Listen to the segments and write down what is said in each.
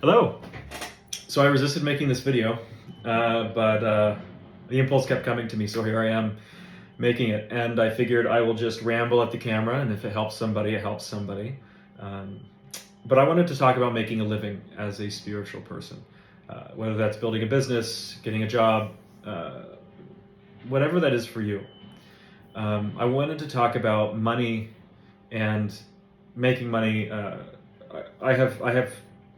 Hello. So I resisted making this video, but the impulse kept coming to me, so here I am making it. And I figured I will just ramble at the camera, and if it helps somebody, it helps somebody. Um, but I wanted to talk about making a living as a spiritual person, whether that's building a business, getting a job, uh, whatever that is for you. I wanted to talk about money and making money. I have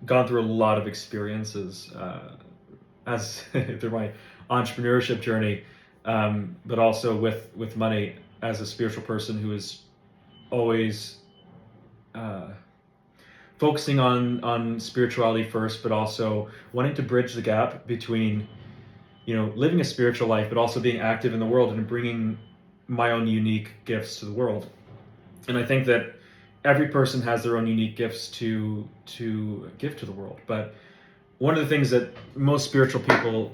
gone through a lot of experiences as through my entrepreneurship journey, but also with money as a spiritual person who is always uh, focusing on spirituality first, but also wanting to bridge the gap between living a spiritual life, but also being active in the world and bringing my own unique gifts to the world. And I think that every person has their own unique gifts to give to the world. But one of the things that most spiritual people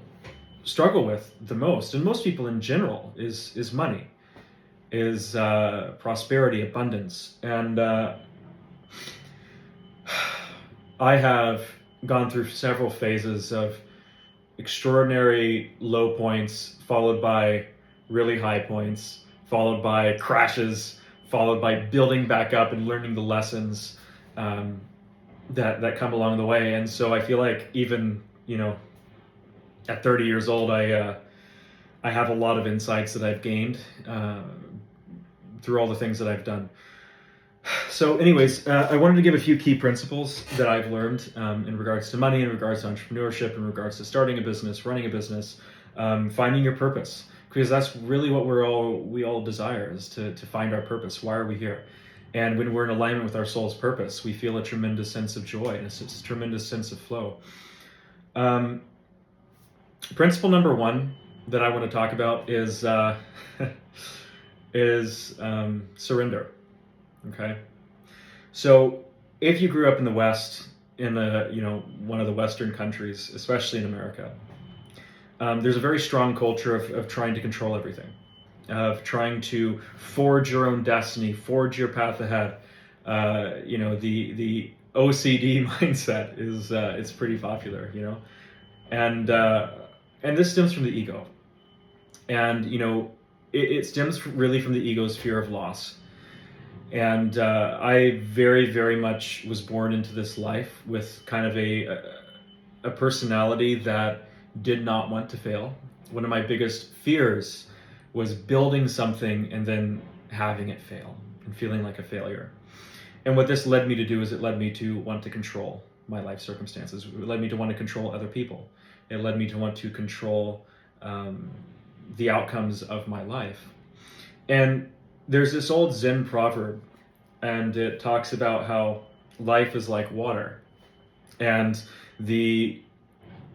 struggle with the most, and most people in general, is money, is prosperity, abundance. And I have gone through several phases of extraordinary low points, followed by really high points, followed by crashes, followed by building back up and learning the lessons that come along the way. And so I feel like even at 30 years old, I have a lot of insights that I've gained through all the things that I've done. So anyways, I wanted to give a few key principles that I've learned in regards to money, in regards to entrepreneurship, in regards to starting a business, running a business, finding your purpose. Because that's really what we all desire, is to find our purpose. Why are we here? And when we're in alignment with our soul's purpose, we feel a tremendous sense of joy and a tremendous sense of flow. Principle number one that I want to talk about is surrender. Okay, so if you grew up in the West, in one of the Western countries, especially in America, there's a very strong culture of trying to control everything, of trying to forge your own destiny, forge your path ahead. The OCD mindset is it's pretty popular, and this stems from the ego, and it stems really from the ego's fear of loss. And I very, very much was born into this life with kind of a personality that did not want to fail. One of my biggest fears was building something and then having it fail and feeling like a failure. And what this led me to do is it led me to want to control my life circumstances. It led me to want to control other people. It led me to want to control the outcomes of my life. And there's this old Zen proverb, and it talks about how life is like water. And the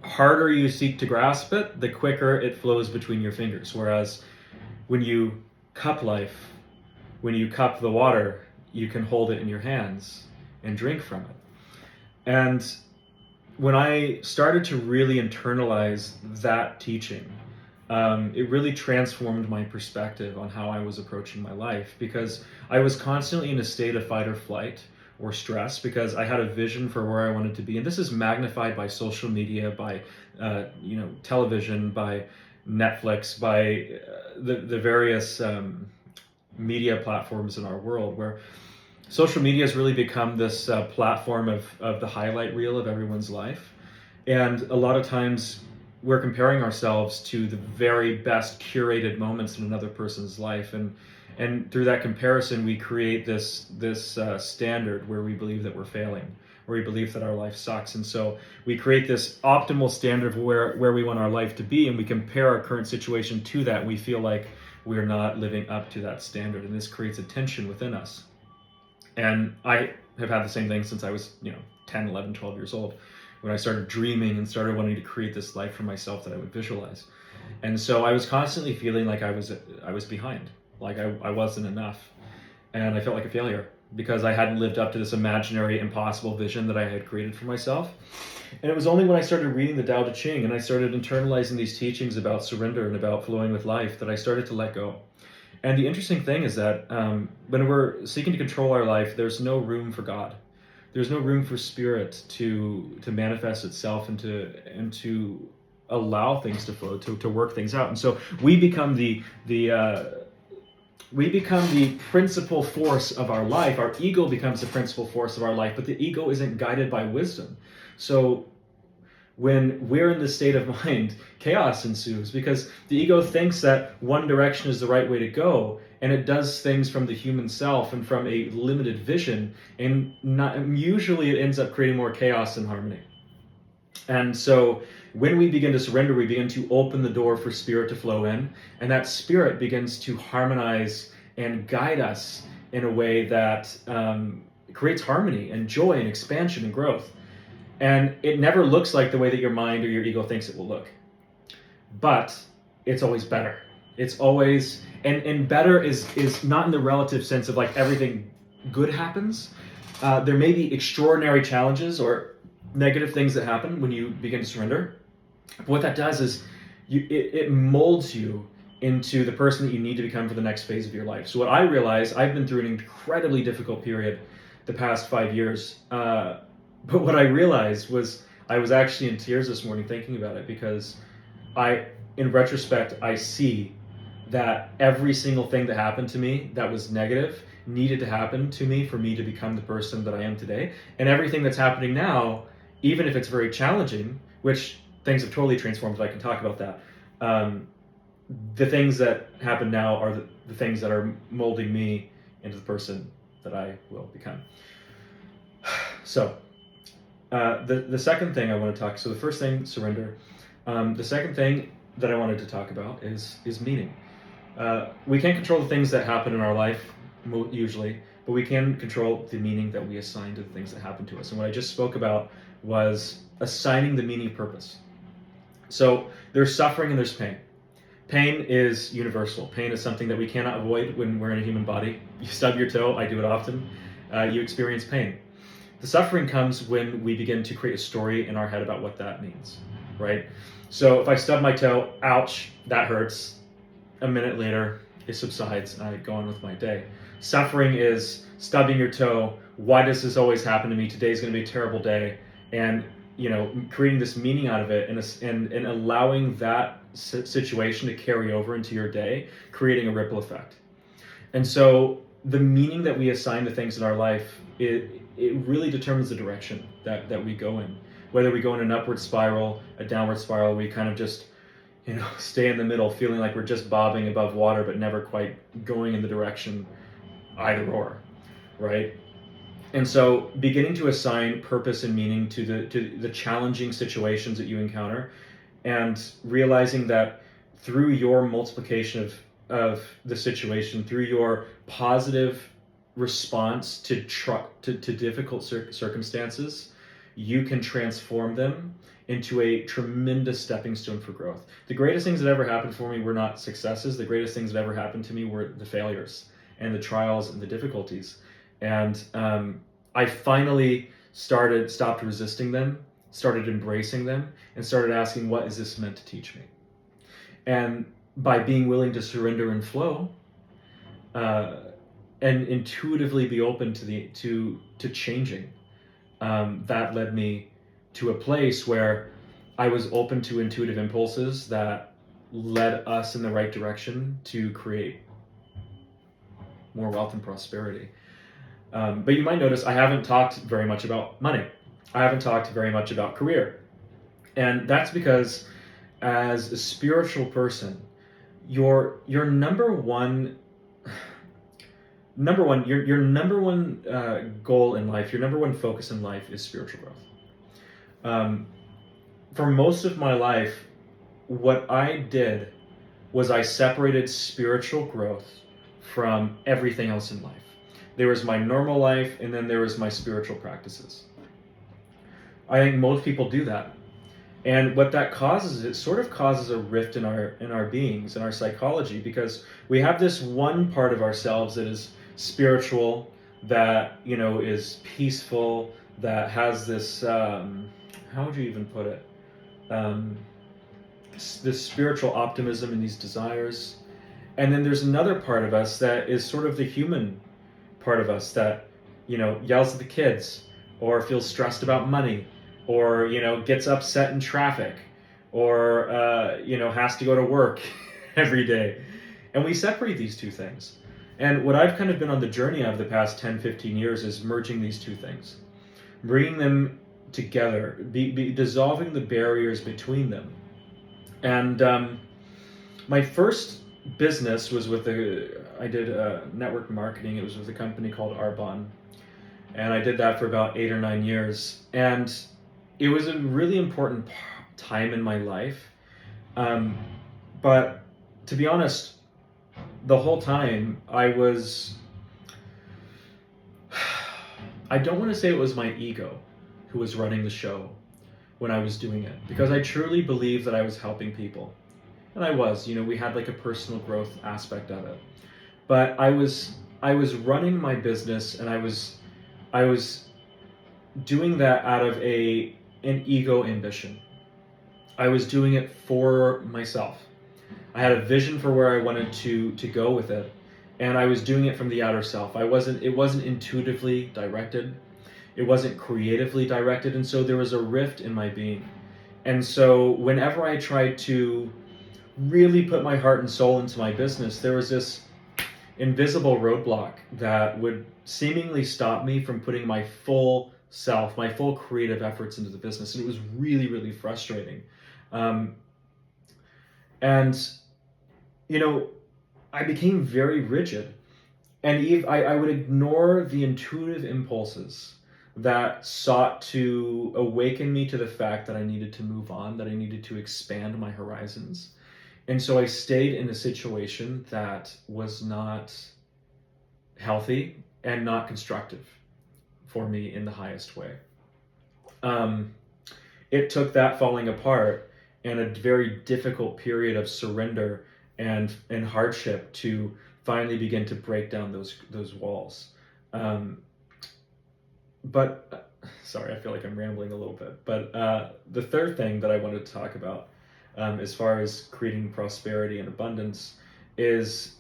harder you seek to grasp it, the quicker it flows between your fingers. Whereas when you cup life, when you cup the water, you can hold it in your hands and drink from it. And when I started to really internalize that teaching, it really transformed my perspective on how I was approaching my life, because I was constantly in a state of fight or flight or stress because I had a vision for where I wanted to be. And this is magnified by social media, by television, by Netflix, by the various media platforms in our world, where social media has really become this platform of the highlight reel of everyone's life. And a lot of times we're comparing ourselves to the very best curated moments in another person's life, and through that comparison we create this standard where we believe that we're failing, where we believe that our life sucks. And so we create this optimal standard of where we want our life to be, and we compare our current situation to that, and we feel like we're not living up to that standard, and this creates a tension within us. And I have had the same thing since I was 10, 11, 12 years old, when I started dreaming and started wanting to create this life for myself that I would visualize. And so I was constantly feeling like I was behind, like I wasn't enough. And I felt like a failure because I hadn't lived up to this imaginary, impossible vision that I had created for myself. And it was only when I started reading the Tao Te Ching and I started internalizing these teachings about surrender and about flowing with life that I started to let go. And the interesting thing is that when we're seeking to control our life, there's no room for God. there's no room for spirit to manifest itself and to allow things to flow, to work things out. And so we become the principal force of our life. Our ego becomes the principal force of our life, but the ego isn't guided by wisdom. So when we're in this state of mind, chaos ensues, because the ego thinks that one direction is the right way to go, and it does things from the human self and from a limited vision, and usually it ends up creating more chaos than harmony. And so when we begin to surrender, we begin to open the door for spirit to flow in, and that spirit begins to harmonize and guide us in a way that creates harmony and joy and expansion and growth. And it never looks like the way that your mind or your ego thinks it will look. But it's always better. It's always, and better is not in the relative sense of like everything good happens. There may be extraordinary challenges or negative things that happen when you begin to surrender. But what that does is it molds you into the person that you need to become for the next phase of your life. So what I realized, I've been through an incredibly difficult period the past 5 years. But what I realized was I was actually in tears this morning thinking about it, because in retrospect, I see that every single thing that happened to me that was negative needed to happen to me for me to become the person that I am today. And everything that's happening now, even if it's very challenging, which things have totally transformed, I can talk about that. The things that happen now are the things that are molding me into the person that I will become. So, the second thing I want to talk, so the first thing, surrender. The second thing that I wanted to talk about is meaning. We can't control the things that happen in our life, usually, but we can control the meaning that we assign to the things that happen to us. And what I just spoke about was assigning the meaning of purpose. So there's suffering and there's pain. Pain is universal. Pain is something that we cannot avoid when we're in a human body. You stub your toe, I do it often, you experience pain. The suffering comes when we begin to create a story in our head about what that means, right? So if I stub my toe, ouch, that hurts. A minute later, it subsides and I go on with my day. Suffering is stubbing your toe. Why does this always happen to me? Today's going to be a terrible day. And, creating this meaning out of it and allowing that situation to carry over into your day, creating a ripple effect. And so the meaning that we assign to things in our life, it really determines the direction that we go in. Whether we go in an upward spiral, a downward spiral, we kind of just, stay in the middle, feeling like we're just bobbing above water, but never quite going in the direction either or, right? And so beginning to assign purpose and meaning to the challenging situations that you encounter, and realizing that through your multiplication of the situation, through your positive response to difficult circumstances, you can transform them into a tremendous stepping stone for growth. The greatest things that ever happened for me were not successes. The greatest things that ever happened to me were the failures and the trials and the difficulties. And I finally stopped resisting them, started embracing them, and started asking, what is this meant to teach me? And by being willing to surrender and flow, and intuitively be open to changing, that led me to a place where I was open to intuitive impulses that led us in the right direction to create more wealth and prosperity. But you might notice I haven't talked very much about money. I haven't talked very much about career. And that's because as a spiritual person, your number one goal in life, your number one focus in life is spiritual growth. For most of my life, what I did was I separated spiritual growth from everything else in life. There was my normal life, and then there was my spiritual practices. I think most people do that. And what that causes, it sort of causes a rift in our beings, in our psychology, because we have this one part of ourselves that is spiritual, that, is peaceful, that has this, how would you even put it? This spiritual optimism and these desires. And then there's another part of us that is sort of the human part of us that, yells at the kids, or feels stressed about money, or gets upset in traffic, or has to go to work every day. And we separate these two things. And what I've kind of been on the journey of the past 10, 15 years is merging these two things, bringing them together, dissolving the barriers between them. And my first business was I did network marketing. It was with a company called Arbonne. And I did that for about 8 or 9 years. And it was a really important time in my life. But to be honest, the whole time I don't want to say it was my ego who was running the show when I was doing it, because I truly believe that I was helping people. And I was, we had like a personal growth aspect of it. But I was running my business, and I was doing that out of an ego ambition. I was doing it for myself. I had a vision for where I wanted to go with it, and I was doing it from the outer self. It wasn't intuitively directed. It wasn't creatively directed, and so there was a rift in my being. And so whenever I tried to really put my heart and soul into my business, there was this invisible roadblock that would seemingly stop me from putting my full self, my full creative efforts into the business. And it was really, really frustrating. And I became very rigid, and I would ignore the intuitive impulses that sought to awaken me to the fact that I needed to move on, that I needed to expand my horizons. And so I stayed in a situation that was not healthy and not constructive for me in the highest way. It took that falling apart and a very difficult period of surrender and hardship to finally begin to break down those walls. But sorry, I feel like I'm rambling a little bit. But the third thing that I wanted to talk about, as far as creating prosperity and abundance, is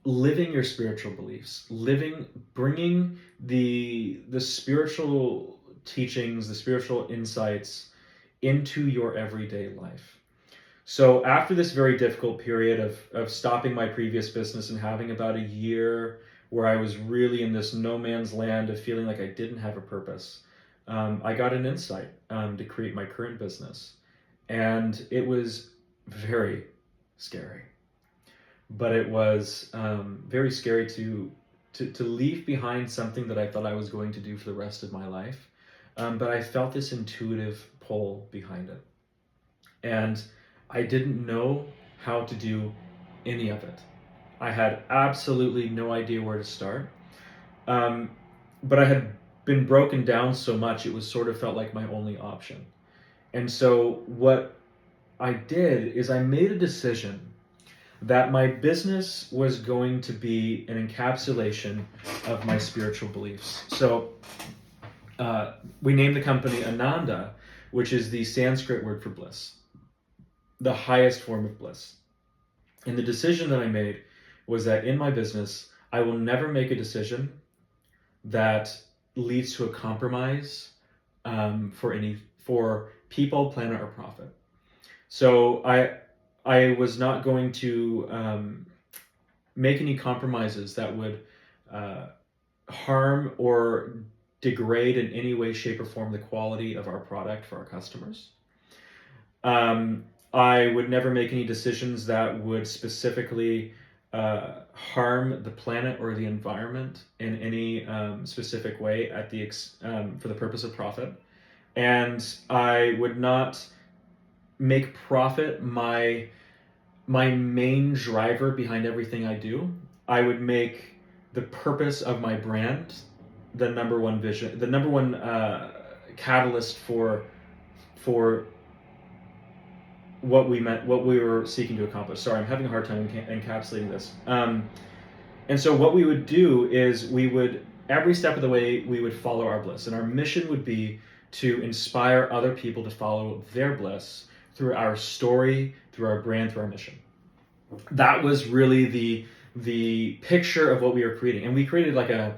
living your spiritual beliefs, bringing the spiritual teachings, the spiritual insights into your everyday life. So after this very difficult period of stopping my previous business and having about a year where I was really in this no man's land of feeling like I didn't have a purpose, I got an insight to create my current business. And it was very scary. But it was very scary to leave behind something that I thought I was going to do for the rest of my life. But I felt this intuitive pull behind it. And I didn't know how to do any of it. I had absolutely no idea where to start. But I had been broken down so much, it was sort of felt like my only option. And so what I did is I made a decision that my business was going to be an encapsulation of my spiritual beliefs. So we named the company Ananda, which is the Sanskrit word for bliss, the highest form of bliss. And the decision that I made was that in my business, I will never make a decision that leads to a compromise for people, planet, or profit. So I was not going to make any compromises that would harm or degrade in any way, shape, or form the quality of our product for our customers. I would never make any decisions that would specifically harm the planet or the environment in any specific way for the purpose of profit. And I would not make profit my main driver behind everything I do. I would make the purpose of my brand the number one vision, the number one catalyst for what we were seeking to accomplish. Sorry, I'm having a hard time encapsulating this. And so what we would do is every step of the way, we would follow our bliss. And our mission would be to inspire other people to follow their bliss through our story, through our brand, through our mission. That was really the picture of what we were creating. And we created like a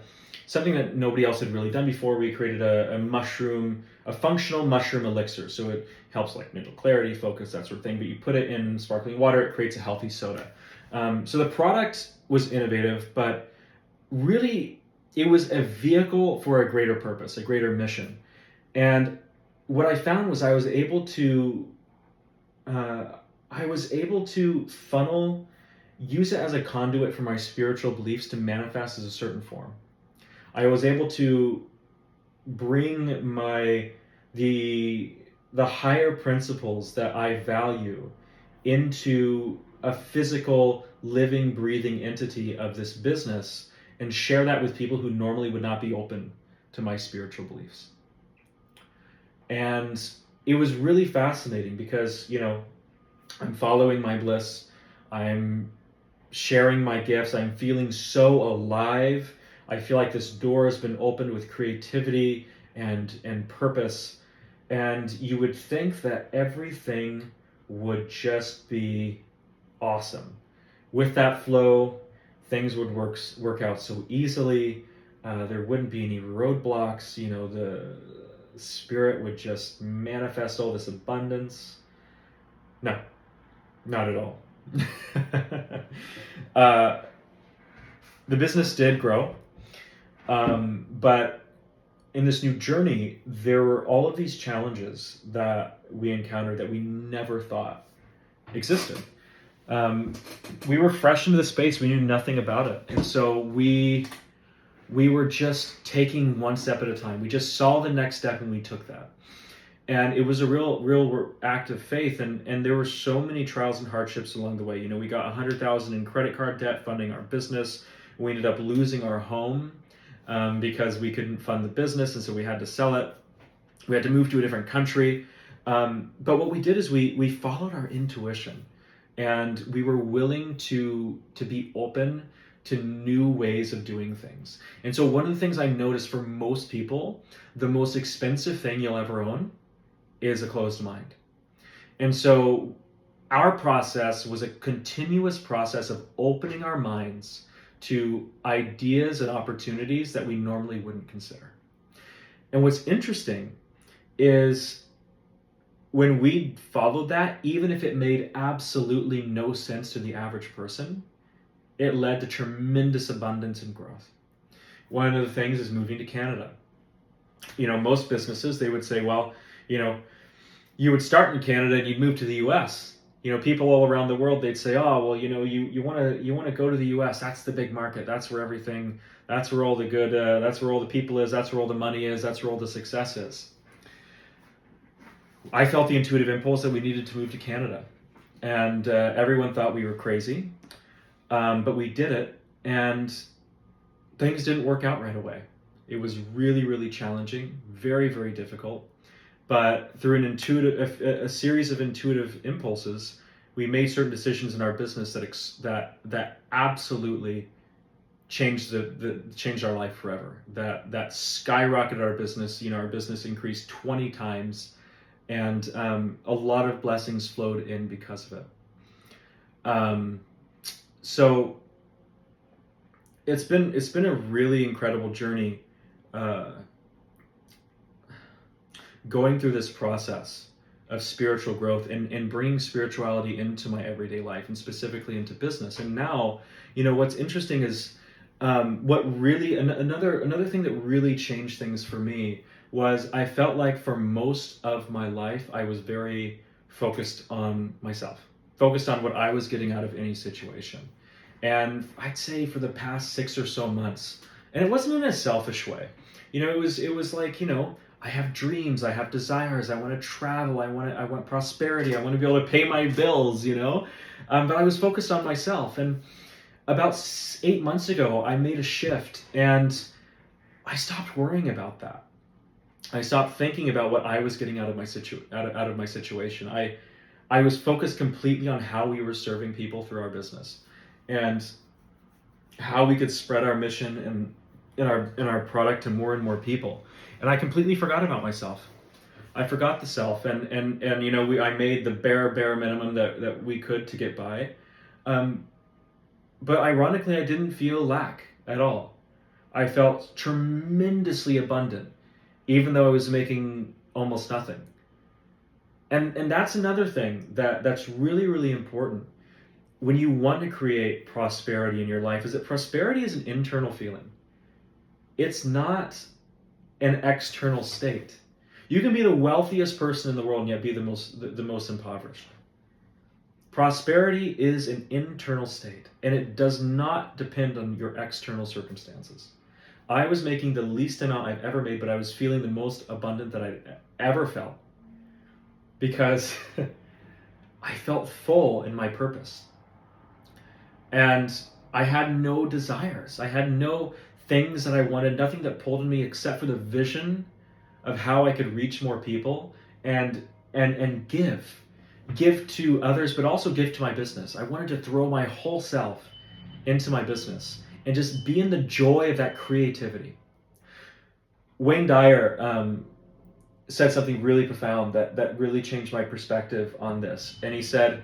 something that nobody else had really done before. We created a functional mushroom elixir. So it helps like mental clarity, focus, that sort of thing. But you put it in sparkling water, it creates a healthy soda. So the product was innovative, but really it was a vehicle for a greater purpose, a greater mission. And what I found was I was able to use it as a conduit for my spiritual beliefs to manifest as a certain form. I was able to bring the higher principles that I value into a physical, living, breathing entity of this business and share that with people who normally would not be open to my spiritual beliefs. And it was really fascinating because, I'm following my bliss. I'm sharing my gifts. I'm feeling so alive. I feel like this door has been opened with creativity and purpose. And you would think that everything would just be awesome. With that flow, things would work out so easily. There wouldn't be any roadblocks. The spirit would just manifest all this abundance. No, not at all. The business did grow, but in this new journey, there were all of these challenges that we encountered that we never thought existed. We were fresh into the space. We knew nothing about it. And so we were just taking one step at a time. We just saw the next step and we took that. And it was a real act of faith. And there were so many trials and hardships along the way. We got $100,000 in credit card debt funding our business. We ended up losing our home because we couldn't fund the business. And so we had to sell it. We had to move to a different country. But what we did is we followed our intuition. And we were willing to be open to new ways of doing things. And so one of the things I noticed for most people, the most expensive thing you'll ever own is a closed mind. And so our process was a continuous process of opening our minds to ideas and opportunities that we normally wouldn't consider. And what's interesting is when we followed that, even if it made absolutely no sense to the average person, it led to tremendous abundance and growth. One of the things is moving to Canada. Most businesses, they would say, well, you would start in Canada and you'd move to the US. People all around the world, they'd say, oh, well, you want to go to the US. That's the big market. That's where that's where all the good, that's where all the people is. That's where all the money is. That's where all the success is. I felt the intuitive impulse that we needed to move to Canada. And everyone thought we were crazy. But we did it, and things didn't work out right away. It was really, really challenging, very, very difficult. But through a series of intuitive impulses, we made certain decisions in our business that absolutely changed changed our life forever. That skyrocketed our business. Our business increased 20 times, and a lot of blessings flowed in because of it. So it's been a really incredible journey, going through this process of spiritual growth and bringing spirituality into my everyday life and specifically into business. And now, what's interesting is another thing that really changed things for me was I felt like for most of my life I was very focused on myself, focused on what I was getting out of any situation. And I'd say for the past 6 or so months, and it wasn't in a selfish way, it was like, I have dreams, I have desires, I want to travel, I want prosperity, I want to be able to pay my bills, but I was focused on myself. And about 8 months ago, I made a shift and I stopped worrying about that. I stopped thinking about what I was getting out of my situation. I was focused completely on how we were serving people through our business and how we could spread our mission and in our product to more and more people. And I completely forgot about myself. I forgot the self, and I made the bare minimum that we could to get by. But ironically, I didn't feel lack at all. I felt tremendously abundant, even though I was making almost nothing. And that's another thing that's really, really important when you want to create prosperity in your life, is that prosperity is an internal feeling. It's not an external state. You can be the wealthiest person in the world and yet be the most impoverished. Prosperity is an internal state, and it does not depend on your external circumstances. I was making the least amount I've ever made, but I was feeling the most abundant that I'd ever felt because I felt full in my purpose. And I had no desires. I had no things that I wanted, nothing that pulled me except for the vision of how I could reach more people and give to others, but also give to my business. I wanted to throw my whole self into my business and just be in the joy of that creativity. Wayne Dyer said something really profound that really changed my perspective on this. And he said,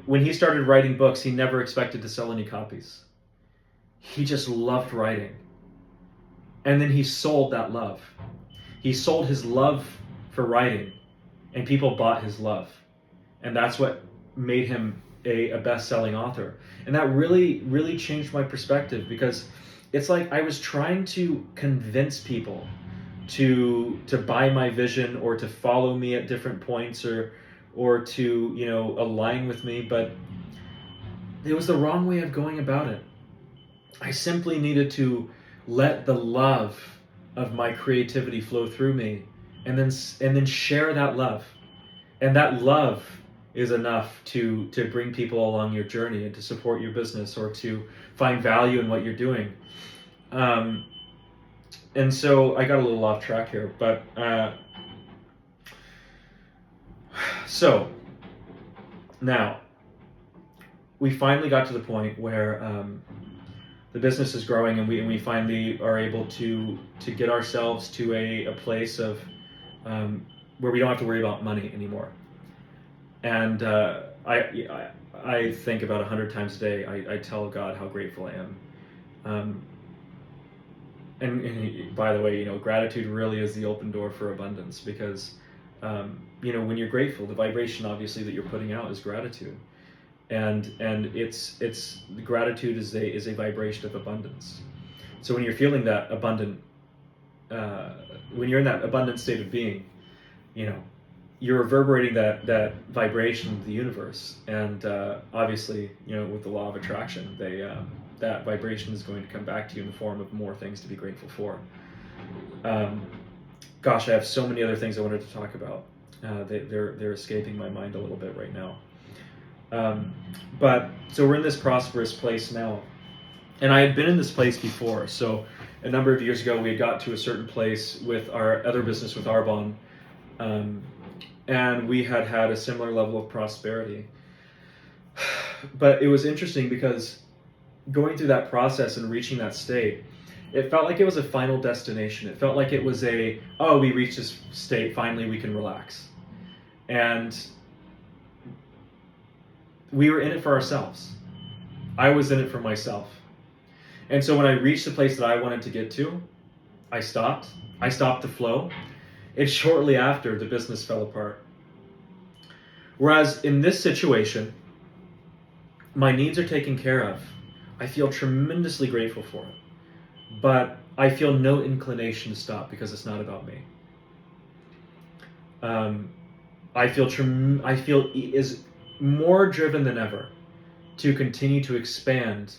when he started writing books, he never expected to sell any copies. He just loved writing. And then he sold that love. He sold his love for writing, and people bought his love. And that's what made him a best-selling author. And that really, really changed my perspective, because it's like I was trying to convince people to buy my vision or to follow me at different points or to align with me, but it was the wrong way of going about it. I simply needed to let the love of my creativity flow through me, and then share that love. And that love is enough to bring people along your journey and to support your business or to find value in what you're doing. And so I got a little off track here, but so now we finally got to the point where the business is growing, and we finally are able to get ourselves to a place of where we don't have to worry about money anymore. And I think about 100 times a day. I tell God how grateful I am. And by the way, gratitude really is the open door for abundance, because when you're grateful, the vibration obviously that you're putting out is gratitude. And it's gratitude is a vibration of abundance. So when you're feeling that abundant, when you're in that abundant state of being, you're reverberating that vibration of the universe. And obviously, with the law of attraction, that vibration is going to come back to you in the form of more things to be grateful for. Gosh, I have so many other things I wanted to talk about. They're escaping my mind a little bit right now. But so we're in this prosperous place now, and I had been in this place before. So a number of years ago, we had got to a certain place with our other business with Arbonne, and we had a similar level of prosperity. But it was interesting because going through that process and reaching that state, it felt like it was a final destination. It felt like it was we reached this state, finally we can relax. And we were in it for ourselves. I was in it for myself. And so when I reached the place that I wanted to get to, I stopped the flow. And shortly after, the business fell apart. Whereas in this situation, my needs are taken care of. I feel tremendously grateful for it. But I feel no inclination to stop, because it's not about me. I feel is more driven than ever to continue to expand,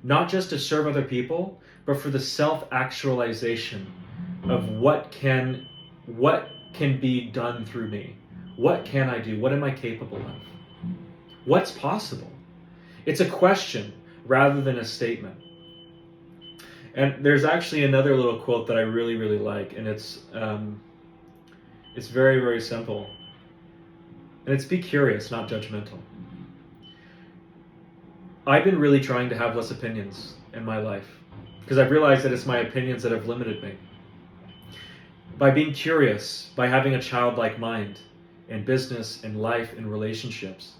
not just to serve other people, but for the self-actualization of what can be done through me. What can I do? What am I capable of? What's possible? It's a question rather than a statement. And there's actually another little quote that I really, really like, and it's very, very simple. And it's be curious, not judgmental. I've been really trying to have less opinions in my life, because I've realized that it's my opinions that have limited me. By being curious, by having a childlike mind in business, in life, in relationships,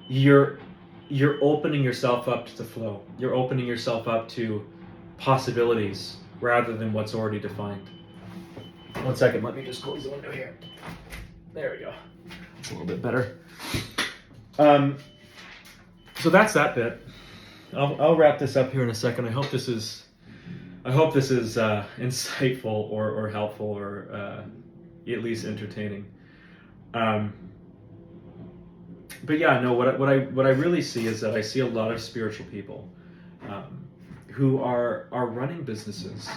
you're opening yourself up to the flow. You're opening yourself up to possibilities rather than what's already defined. One second, let me just close the window here. There we go. It's a little bit better. So that's that bit. I'll wrap this up here in a second. I hope this is insightful or helpful or at least entertaining. But yeah, no. What I really see is that I see a lot of spiritual people who are running businesses,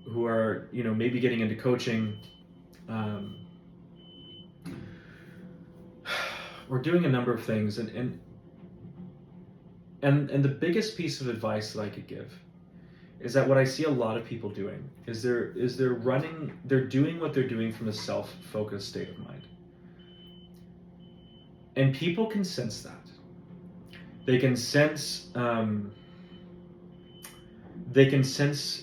who are maybe getting into coaching, or doing a number of things, and the biggest piece of advice that I could give is that what I see a lot of people doing is they're doing what they're doing from a self-focused state of mind. And people can sense that. They can sense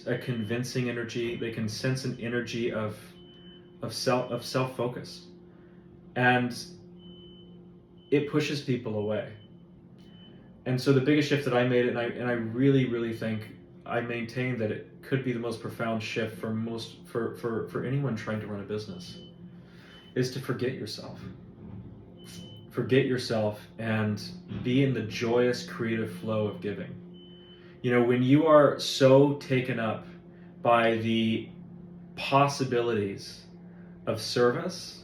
a convincing energy. They can sense an energy of self-focus. And it pushes people away. And so the biggest shift that I made, and I really, really think I maintain that it could be the most profound shift for anyone trying to run a business, is to forget yourself. Forget yourself and be in the joyous, creative flow of giving. When you are so taken up by the possibilities of service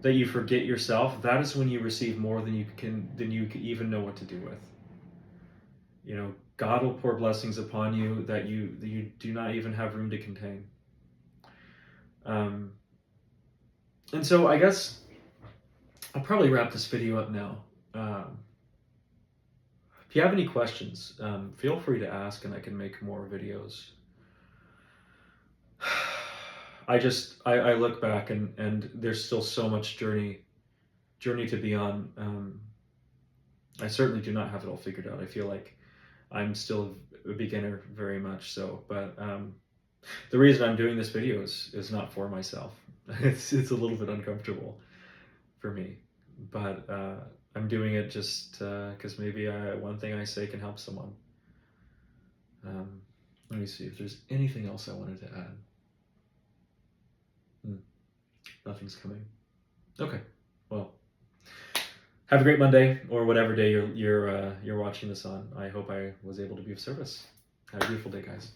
that you forget yourself, that is when you receive more than you can even know what to do with. God will pour blessings upon you that you do not even have room to contain. And so I guess I'll probably wrap this video up now. If you have any questions, feel free to ask and I can make more videos. I look back and there's still so much journey to be on. I certainly do not have it all figured out. I feel like I'm still a beginner, very much so. But the reason I'm doing this video is not for myself. It's a little bit uncomfortable for me, but I'm doing it just because maybe one thing I say can help someone. Let me see if there's anything else I wanted to add. Nothing's coming. Okay, well, have a great Monday or whatever day you're watching this on. I hope I was able to be of service. Have a beautiful day, guys.